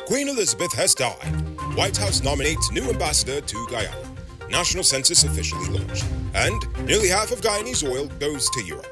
Queen Elizabeth has died. White House nominates new ambassador to Guyana. National census officially launched. And nearly half of Guyanese oil goes to Europe.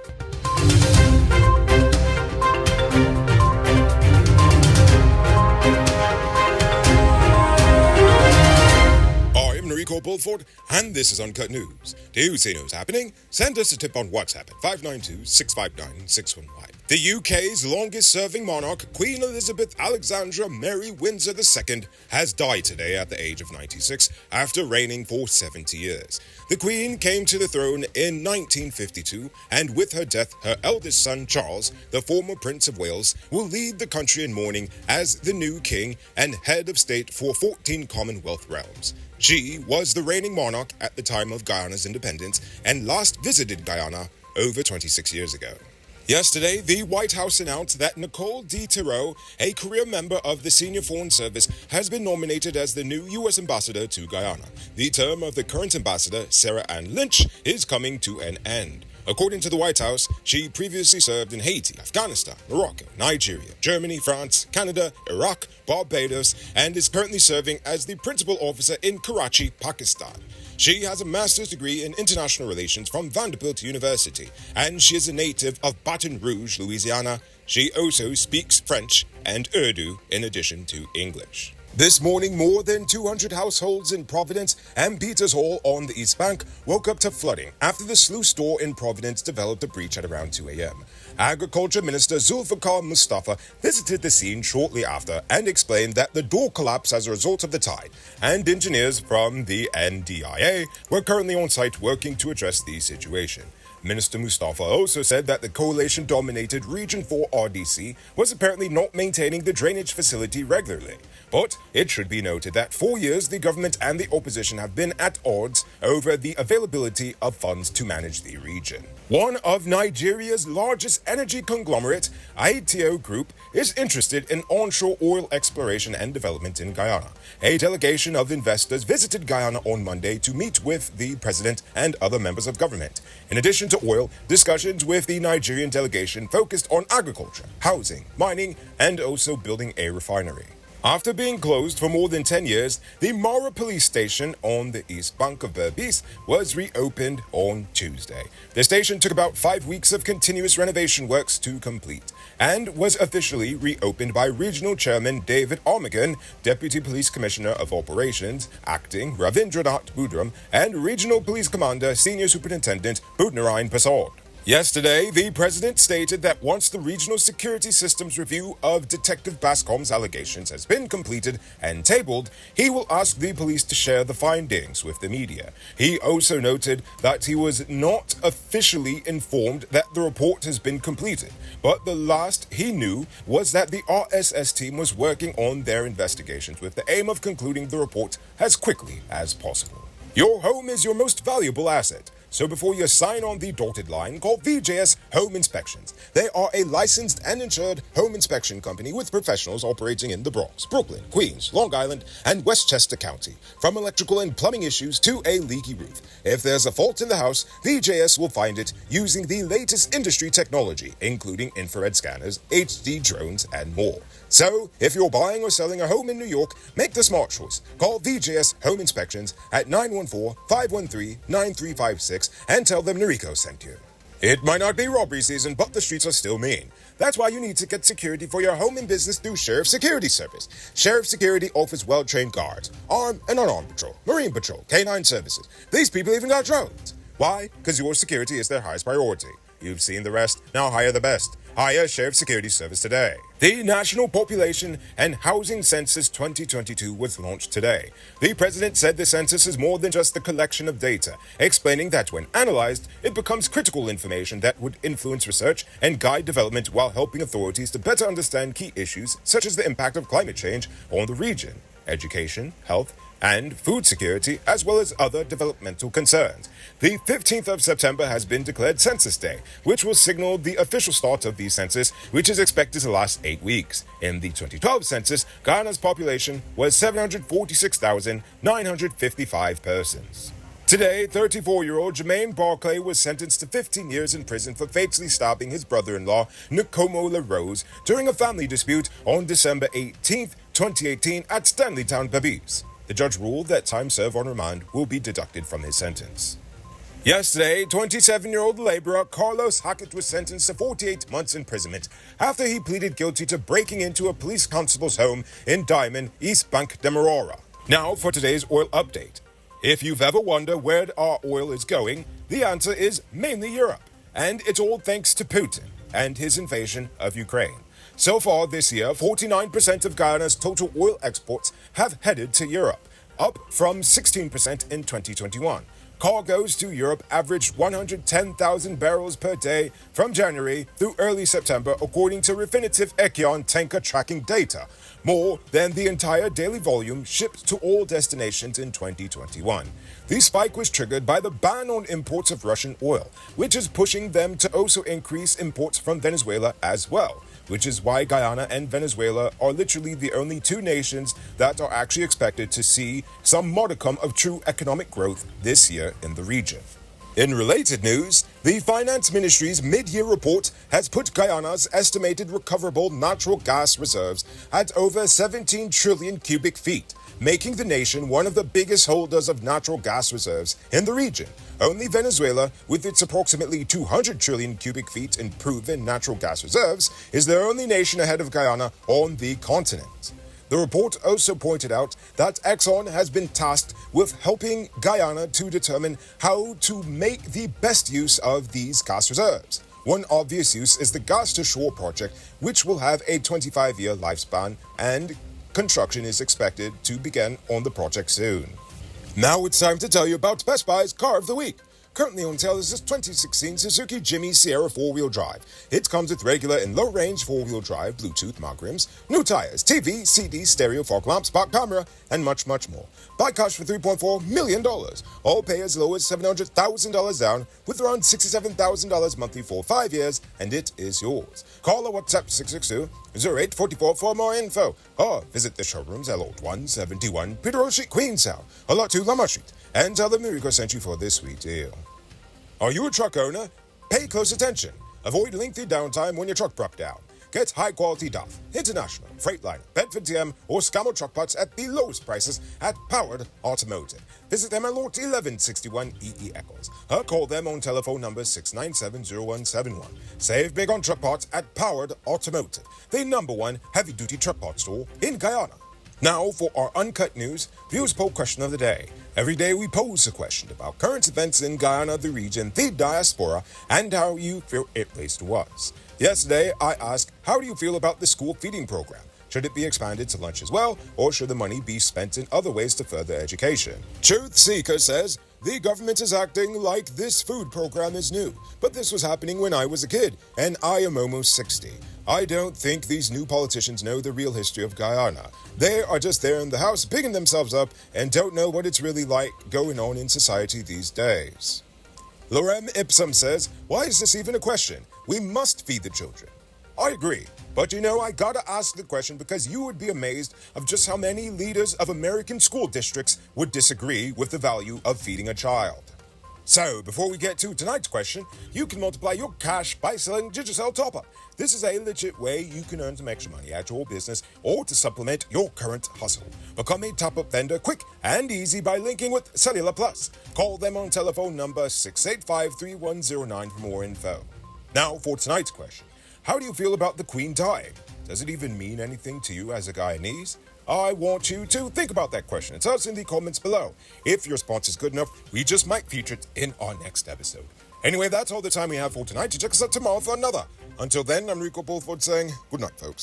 I'm Enrico Bulford, and this is Uncut News. To see news happening, send us a tip on WhatsApp at 592-659-615. The UK's longest-serving monarch, Queen Elizabeth Alexandra Mary Windsor II, has died today at the age of 96 after reigning for 70 years. The Queen came to the throne in 1952, and with her death, her eldest son, Charles, the former Prince of Wales, will lead the country in mourning as the new king and head of state for 14 Commonwealth realms. She was the reigning monarch at the time of Guyana's independence and last visited Guyana over 26 years ago. Yesterday, the White House announced that Nicole D. Theroux, a career member of the Senior Foreign Service, has been nominated as the new U.S. ambassador to Guyana. The term of the current ambassador, Sarah Ann Lynch, is coming to an end. According to the White House, she previously served in Haiti, Afghanistan, Morocco, Nigeria, Germany, France, Canada, Iraq, Barbados, and is currently serving as the principal officer in Karachi, Pakistan. She has a master's degree in international relations from Vanderbilt University, and she is a native of Baton Rouge, Louisiana. She also speaks French and Urdu in addition to English. This morning, more than 200 households in Providence and Peters Hall on the East Bank woke up to flooding after the sluice door in Providence developed a breach at around 2 a.m. Agriculture Minister Zulfikar Mustafa visited the scene shortly after and explained that the door collapsed as a result of the tide, and engineers from the NDIA were currently on site working to address the situation. Minister Mustafa also said that the coalition-dominated Region 4 RDC was apparently not maintaining the drainage facility regularly. But it should be noted that for years the government and the opposition have been at odds over the availability of funds to manage the region. One of Nigeria's largest energy conglomerate, ITO Group, is interested in onshore oil exploration and development in Guyana. A delegation of investors visited Guyana on Monday to meet with the president and other members of government. In addition to oil, discussions with the Nigerian delegation focused on agriculture, housing, mining, and also building a refinery. After being closed for more than 10 years, the Mara police station on the east bank of Berbice was reopened on Tuesday. The station took about 5 weeks of continuous renovation works to complete and was officially reopened by Regional Chairman David Armagan, Deputy Police Commissioner of Operations, Acting Ravindranath Budram, and Regional Police Commander Senior Superintendent Budnarain Prasad. Yesterday, the president stated that once the Regional Security Systems review of Detective Bascom's allegations has been completed and tabled, he will ask the police to share the findings with the media. He also noted that he was not officially informed that the report has been completed, but the last he knew was that the RSS team was working on their investigations with the aim of concluding the report as quickly as possible. Your home is your most valuable asset. So before you sign on the dotted line, call VJS Home Inspections. They are a licensed and insured home inspection company with professionals operating in the Bronx, Brooklyn, Queens, Long Island, and Westchester County. From electrical and plumbing issues to a leaky roof. If there's a fault in the house, VJS will find it using the latest industry technology, including infrared scanners, HD drones, and more. So, if you're buying or selling a home in New York, make the smart choice. Call VJS Home Inspections at 914-513-9356 and tell them Noriko sent you. It might not be robbery season, but the streets are still mean. That's why you need to get security for your home and business through Sheriff Security Service. Sheriff Security offers well-trained guards, armed and unarmed patrol, marine patrol, canine services. These people even got drones. Why? Because your security is their highest priority. You've seen the rest, now hire the best. Hire Sheriff Security Service today. The National Population and Housing Census 2022 was launched today. The president said the census is more than just the collection of data, explaining that when analyzed, it becomes critical information that would influence research and guide development while helping authorities to better understand key issues such as the impact of climate change on the region, education, health, and food security, as well as other developmental concerns. The 15th of September has been declared Census Day, which will signal the official start of the census, which is expected to last 8 weeks. In the 2012 census, Guyana's population was 746,955 persons. Today, 34-year-old Jermaine Barclay was sentenced to 15 years in prison for fatally stabbing his brother-in-law, Nkomo LaRose, during a family dispute on December 18th, 2018 at Stanleytown, Belize. The judge ruled that time served on remand will be deducted from his sentence. Yesterday, 27-year-old laborer Carlos Hackett was sentenced to 48 months imprisonment after he pleaded guilty to breaking into a police constable's home in Diamond, East Bank de Marora. Now for today's oil update. If you've ever wondered where our oil is going, the answer is mainly Europe, and it's all thanks to Putin and his invasion of Ukraine. So far this year, 49% of Guyana's total oil exports have headed to Europe, up from 16% in 2021. Cargoes to Europe averaged 110,000 barrels per day from January through early September, according to Refinitiv Ekion tanker tracking data, more than the entire daily volume shipped to all destinations in 2021. The spike was triggered by the ban on imports of Russian oil, which is pushing them to also increase imports from Venezuela as well, which is why Guyana and Venezuela are literally the only two nations that are actually expected to see some modicum of true economic growth this year in the region. In related news, the Finance Ministry's mid-year report has put Guyana's estimated recoverable natural gas reserves at over 17 trillion cubic feet, making the nation one of the biggest holders of natural gas reserves in the region. Only Venezuela, with its approximately 200 trillion cubic feet in proven natural gas reserves, is the only nation ahead of Guyana on the continent. The report also pointed out that Exxon has been tasked with helping Guyana to determine how to make the best use of these gas reserves. One obvious use is the Gas to Shore project, which will have a 25-year lifespan, and construction is expected to begin on the project soon. Now it's time to tell you about Best Buy's Car of the Week. Currently on sale is this 2016 Suzuki Jimmy Sierra 4-wheel drive. It comes with regular and low-range 4-wheel drive, Bluetooth magnums, new tires, TV, CD, stereo, fog lamps, back camera, and much, much more. Buy cash for $3.4 million. All pay as low as $700,000 down, with around $67,000 monthly for 5 years, and it is yours. Call or WhatsApp 662-0844 for more info, or visit the showrooms at Lot 171 Peter Street, Queenstown, or Lot 2 Lamar Street, and tell them Rico sent you for this sweet deal. Are you a truck owner? Pay close attention. Avoid lengthy downtime when your truck broke down. Get high-quality DAF, International, Freightliner, Bedford TM, or Scamo truck parts at the lowest prices at Powered Automotive. Visit them at Lot 1161 EE Eccles, or call them on telephone number 697-0171. Save big on truck parts at Powered Automotive, the #1 heavy-duty truck parts store in Guyana. Now for our Uncut News Views Poll Question of the Day. Every day we pose a question about current events in Guyana, the region, the diaspora, and how you feel it relates to us. Yesterday, I asked, how do you feel about the school feeding program? Should it be expanded to lunch as well, or should the money be spent in other ways to further education? Truth Seeker says, the government is acting like this food program is new, but this was happening when I was a kid, and I am almost 60. I don't think these new politicians know the real history of Guyana. They are just there in the house, bigging themselves up, and don't know what it's really like going on in society these days. Lorem Ipsum says, why is this even a question? We must feed the children. I agree, but I gotta ask the question because you would be amazed of just how many leaders of American school districts would disagree with the value of feeding a child. So, before we get to tonight's question, you can multiply your cash by selling Digicel Top-Up. This is a legit way you can earn some extra money at your business or to supplement your current hustle. Become a top-up vendor quick and easy by linking with Cellular Plus. Call them on telephone number 685-3109 for more info. Now for tonight's question. How do you feel about the Queen dying? Does it even mean anything to you as a Guyanese? I want you to think about that question and tell us in the comments below. If your response is good enough, we just might feature it in our next episode. Anyway, that's all the time we have for tonight. Check us out tomorrow for another. Until then, I'm Rico Bulford saying good night, folks.